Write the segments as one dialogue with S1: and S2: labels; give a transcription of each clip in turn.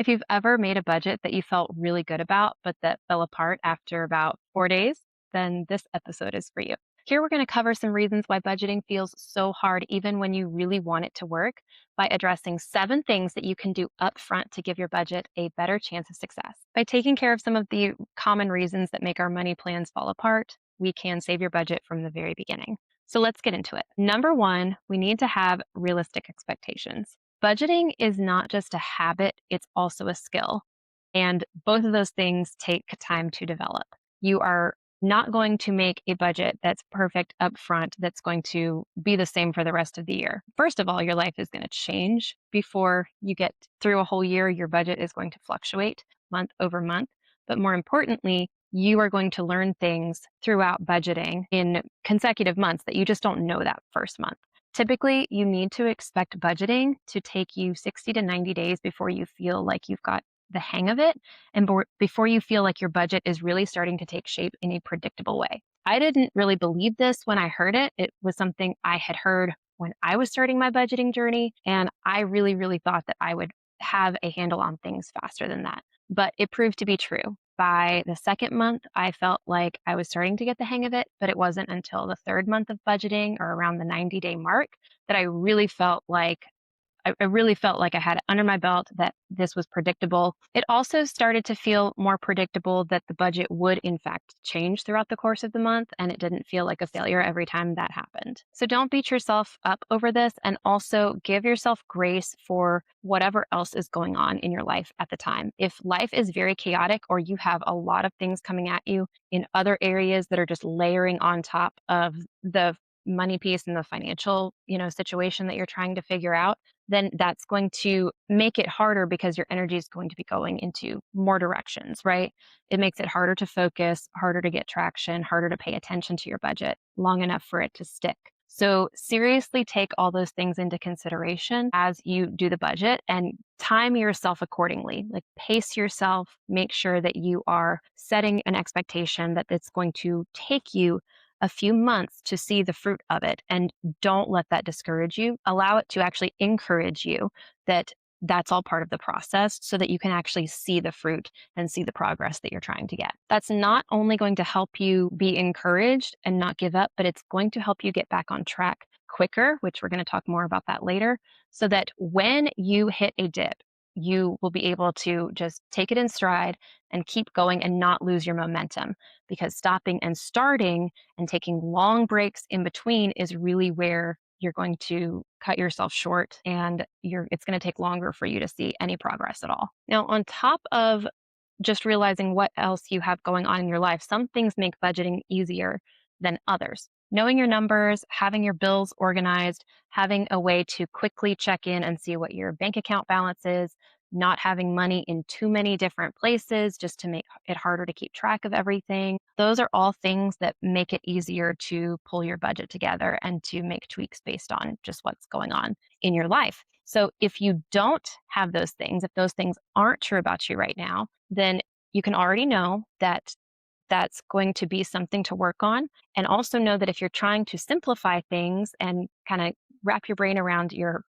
S1: If you've ever made a budget that you felt really good about, but that fell apart after about 4 days, then this episode is for you. Here, we're going to cover some reasons why budgeting feels so hard, even when you really want it to work, by addressing 7 things that you can do upfront to give your budget a better chance of success. By taking care of some of the common reasons that make our money plans fall apart, we can save your budget from the very beginning. So let's get into it. Number one, we need to have realistic expectations. Budgeting is not just a habit, it's also a skill. And both of those things take time to develop. You are not going to make a budget that's perfect upfront, that's going to be the same for the rest of the year. First of all, your life is going to change before you get through a whole year. Your budget is going to fluctuate month over month. But more importantly, you are going to learn things throughout budgeting in consecutive months that you just don't know that first month. Typically, you need to expect budgeting to take you 60 to 90 days before you feel like you've got the hang of it and before you feel like your budget is really starting to take shape in a predictable way. I didn't really believe this when I heard it. It was something I had heard when I was starting my budgeting journey, and I really, really thought that I would have a handle on things faster than that. But it proved to be true. By the second month, I felt like I was starting to get the hang of it, but it wasn't until the third month of budgeting or around the 90-day mark that I really felt like I had it under my belt, that this was predictable. It also started to feel more predictable that the budget would, in fact, change throughout the course of the month, and it didn't feel like a failure every time that happened. So don't beat yourself up over this, and also give yourself grace for whatever else is going on in your life at the time. If life is very chaotic or you have a lot of things coming at you in other areas that are just layering on top of the money piece and the financial, situation that you're trying to figure out, then that's going to make it harder because your energy is going to be going into more directions, right? It makes it harder to focus, harder to get traction, harder to pay attention to your budget long enough for it to stick. So, seriously take all those things into consideration as you do the budget and time yourself accordingly. Like, pace yourself, make sure that you are setting an expectation that it's going to take you a few months to see the fruit of it, and don't let that discourage you. Allow it to actually encourage you that that's all part of the process so that you can actually see the fruit and see the progress that you're trying to get. That's not only going to help you be encouraged and not give up, but it's going to help you get back on track quicker, which we're going to talk more about that later, so that when you hit a dip, you will be able to just take it in stride and keep going and not lose your momentum, because stopping and starting and taking long breaks in between is really where you're going to cut yourself short, and it's going to take longer for you to see any progress at all. Now, on top of just realizing what else you have going on in your life, some things make budgeting easier than others. Knowing your numbers, having your bills organized, having a way to quickly check in and see what your bank account balance is, not having money in too many different places just to make it harder to keep track of everything. Those are all things that make it easier to pull your budget together and to make tweaks based on just what's going on in your life. So if you don't have those things, if those things aren't true about you right now, then you can already know that that's going to be something to work on. And also know that if you're trying to simplify things and kind of wrap your brain around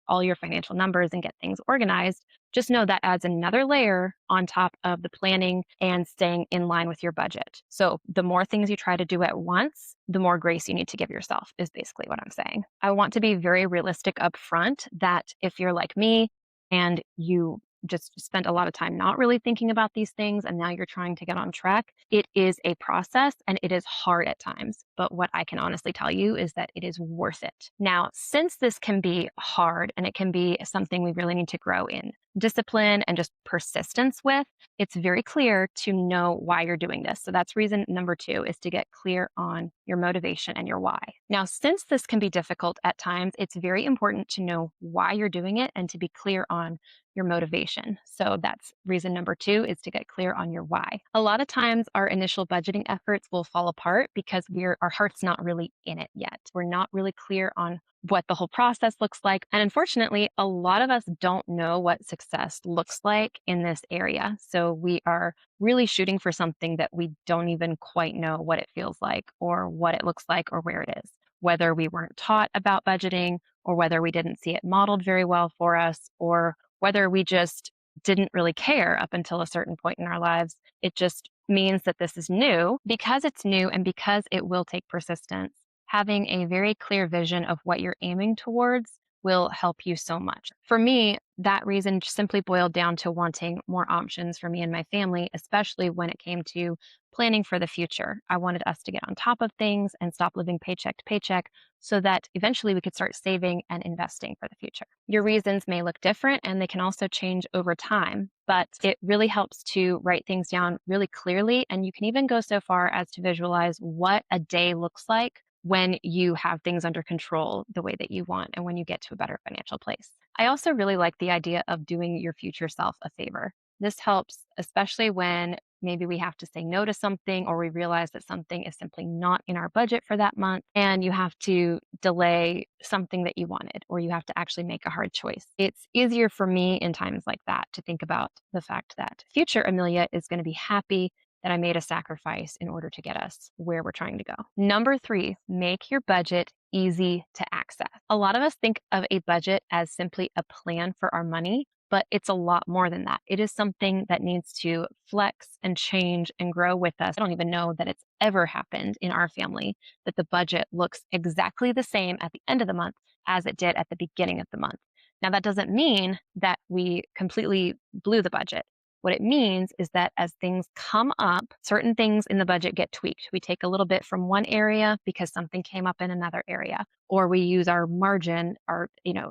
S1: all your financial numbers and get things organized, just know that adds another layer on top of the planning and staying in line with your budget. So the more things you try to do at once, the more grace you need to give yourself, is basically what I'm saying. I want to be very realistic up front that if you're like me and you just spent a lot of time not really thinking about these things, and now you're trying to get on track, it is a process and it is hard at times. But what I can honestly tell you is that it is worth it. Now, since this can be hard and it can be something we really need to grow in discipline and just persistence with, it's very clear to know why you're doing this. So that's reason number 2, is to get clear on your motivation and your why. Now, since this can be difficult at times, it's very important to know why you're doing it and to be clear on your motivation. So that's reason number 2, is to get clear on your why. A lot of times our initial budgeting efforts will fall apart because our heart's not really in it yet. We're not really clear on what the whole process looks like. And unfortunately, a lot of us don't know what success looks like in this area. So we are really shooting for something that we don't even quite know what it feels like or what it looks like or where it is. Whether we weren't taught about budgeting, or whether we didn't see it modeled very well for us, or whether we just didn't really care up until a certain point in our lives. It just means that this is new. Because it's new and because it will take persistence, having a very clear vision of what you're aiming towards will help you so much. For me, that reason simply boiled down to wanting more options for me and my family, especially when it came to planning for the future. I wanted us to get on top of things and stop living paycheck to paycheck so that eventually we could start saving and investing for the future. Your reasons may look different and they can also change over time, but it really helps to write things down really clearly. And you can even go so far as to visualize what a day looks like when you have things under control the way that you want and when you get to a better financial place. I also really like the idea of doing your future self a favor. This helps, especially when maybe we have to say no to something or we realize that something is simply not in our budget for that month and you have to delay something that you wanted or you have to actually make a hard choice. It's easier for me in times like that to think about the fact that future Amelia is going to be happy that I made a sacrifice in order to get us where we're trying to go. Number three, make your budget easy to access. A lot of us think of a budget as simply a plan for our money, but it's a lot more than that. It is something that needs to flex and change and grow with us. I don't even know that it's ever happened in our family that the budget looks exactly the same at the end of the month as it did at the beginning of the month. Now, that doesn't mean that we completely blew the budget. What it means is that as things come up, certain things in the budget get tweaked. We take a little bit from one area because something came up in another area, or we use our margin, our,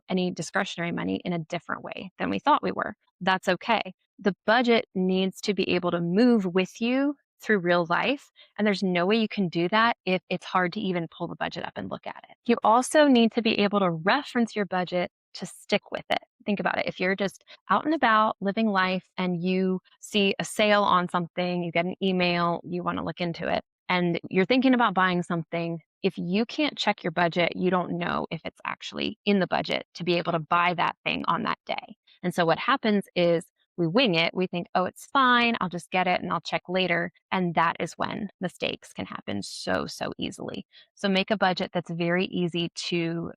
S1: any discretionary money in a different way than we thought we were. That's okay. The budget needs to be able to move with you through real life. And there's no way you can do that if it's hard to even pull the budget up and look at it. You also need to be able to reference your budget to stick with it. Think about it. If you're just out and about living life and you see a sale on something, you get an email, you want to look into it, and you're thinking about buying something, if you can't check your budget, you don't know if it's actually in the budget to be able to buy that thing on that day. And so what happens is we wing it. We think, oh, it's fine. I'll just get it and I'll check later. And that is when mistakes can happen so easily. So make a budget that's very easy to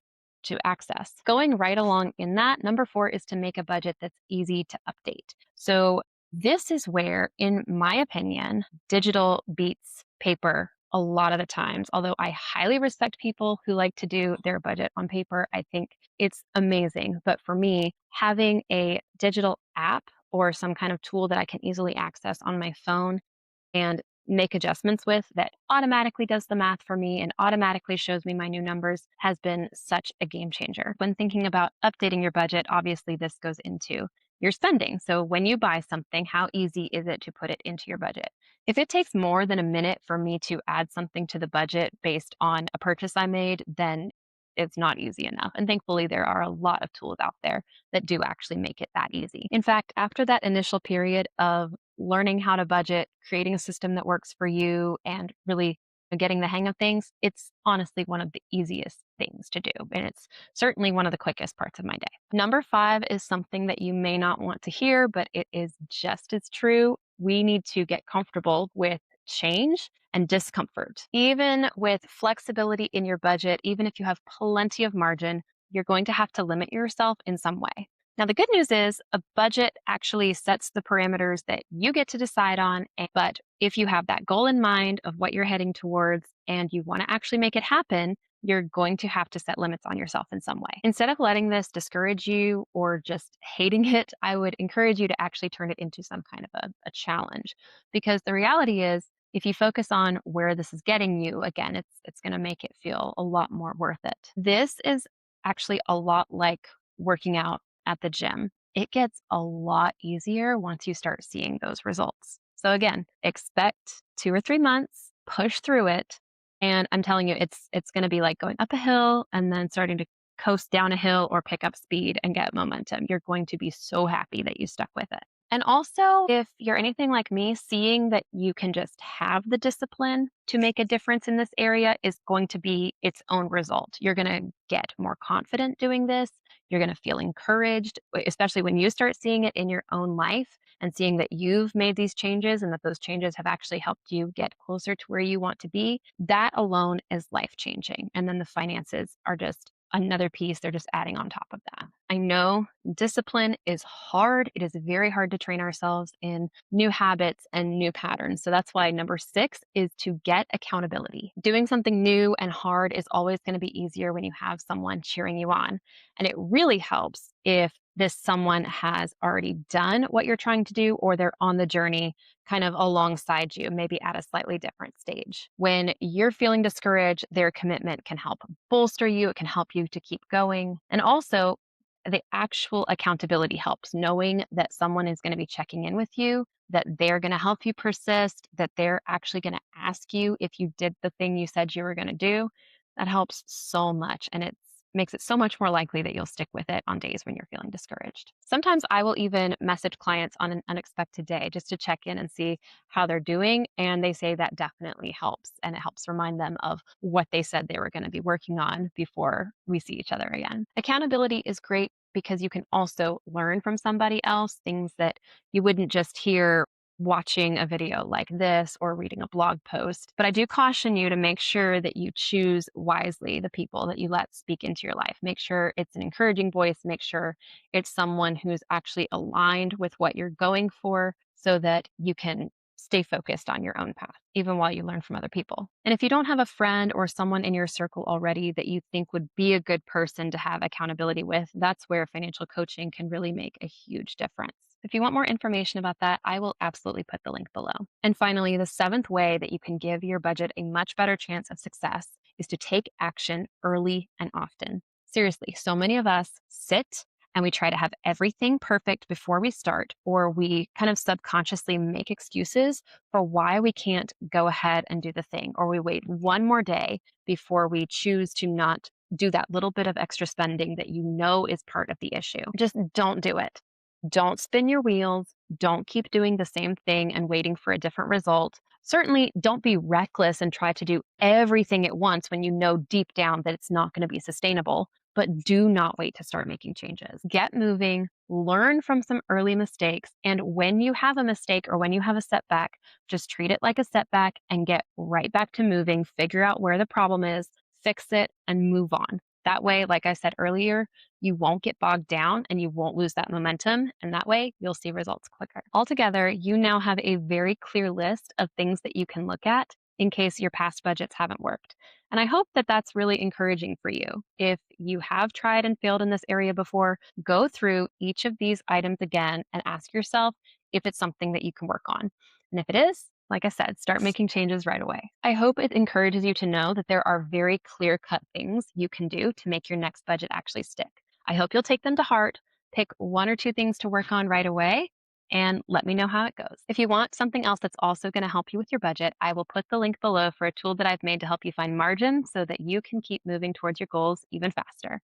S1: access. Going right along in that, number four is to make a budget that's easy to update. So this is where, in my opinion, digital beats paper a lot of the times. Although I highly respect people who like to do their budget on paper, I think it's amazing. But for me, having a digital app or some kind of tool that I can easily access on my phone and make adjustments with that automatically does the math for me and automatically shows me my new numbers has been such a game changer. When thinking about updating your budget, obviously this goes into your spending. So when you buy something, how easy is it to put it into your budget? If it takes more than a minute for me to add something to the budget based on a purchase I made, then it's not easy enough. And thankfully, there are a lot of tools out there that do actually make it that easy. In fact, after that initial period of learning how to budget, creating a system that works for you, and really getting the hang of things, it's honestly one of the easiest things to do. And it's certainly one of the quickest parts of my day. Number five is something that you may not want to hear, but it is just as true. We need to get comfortable with change and discomfort. Even with flexibility in your budget, even if you have plenty of margin, you're going to have to limit yourself in some way. Now, the good news is a budget actually sets the parameters that you get to decide on. But if you have that goal in mind of what you're heading towards and you want to actually make it happen, you're going to have to set limits on yourself in some way. Instead of letting this discourage you or just hating it, I would encourage you to actually turn it into some kind of a challenge. Because the reality is, if you focus on where this is getting you, again, it's going to make it feel a lot more worth it. This is actually a lot like working out at the gym. It gets a lot easier once you start seeing those results. So again, expect 2 or 3 months, push through it, and I'm telling you, it's going to be like going up a hill and then starting to coast down a hill or pick up speed and get momentum. You're going to be so happy that you stuck with it. And also, if you're anything like me, seeing that you can just have the discipline to make a difference in this area is going to be its own result. You're going to get more confident doing this. You're going to feel encouraged, especially when you start seeing it in your own life and seeing that you've made these changes and that those changes have actually helped you get closer to where you want to be. That alone is life changing. And then the finances are just another piece they're just adding on top of that. I know discipline is hard. It is very hard to train ourselves in new habits and new patterns. So that's why number 6 is to get accountability. Doing something new and hard is always going to be easier when you have someone cheering you on. And it really helps if this someone has already done what you're trying to do or they're on the journey kind of alongside you, maybe at a slightly different stage. When you're feeling discouraged, their commitment can help bolster you, it can help you to keep going. And also, the actual accountability helps knowing that someone is going to be checking in with you, that they're going to help you persist, that they're actually going to ask you if you did the thing you said you were going to do. That helps so much. And it makes it so much more likely that you'll stick with it on days when you're feeling discouraged. Sometimes I will even message clients on an unexpected day just to check in and see how they're doing. And they say that definitely helps. And it helps remind them of what they said they were going to be working on before we see each other again. Accountability is great because you can also learn from somebody else things that you wouldn't just hear watching a video like this or reading a blog post. But I do caution you to make sure that you choose wisely the people that you let speak into your life. Make sure it's an encouraging voice. Make sure it's someone who's actually aligned with what you're going for so that you can stay focused on your own path, even while you learn from other people. And if you don't have a friend or someone in your circle already that you think would be a good person to have accountability with, that's where financial coaching can really make a huge difference. If you want more information about that, I will absolutely put the link below. And finally, the 7th way that you can give your budget a much better chance of success is to take action early and often. Seriously, so many of us sit and we try to have everything perfect before we start, or we kind of subconsciously make excuses for why we can't go ahead and do the thing, or we wait one more day before we choose to not do that little bit of extra spending that you know is part of the issue. Just don't do it. Don't spin your wheels. Don't keep doing the same thing and waiting for a different result. Certainly, don't be reckless and try to do everything at once when you know deep down that it's not going to be sustainable. But do not wait to start making changes. Get moving, learn from some early mistakes. And when you have a mistake or when you have a setback, just treat it like a setback and get right back to moving. Figure out where the problem is, fix it, and move on. That way, like I said earlier, you won't get bogged down and you won't lose that momentum. And that way, you'll see results quicker. Altogether, you now have a very clear list of things that you can look at in case your past budgets haven't worked. And I hope that that's really encouraging for you. If you have tried and failed in this area before, go through each of these items again and ask yourself if it's something that you can work on. And if it is, like I said, start making changes right away. I hope it encourages you to know that there are very clear cut things you can do to make your next budget actually stick. I hope you'll take them to heart, pick 1 or 2 things to work on right away, and let me know how it goes. If you want something else that's also going to help you with your budget, I will put the link below for a tool that I've made to help you find margin so that you can keep moving towards your goals even faster.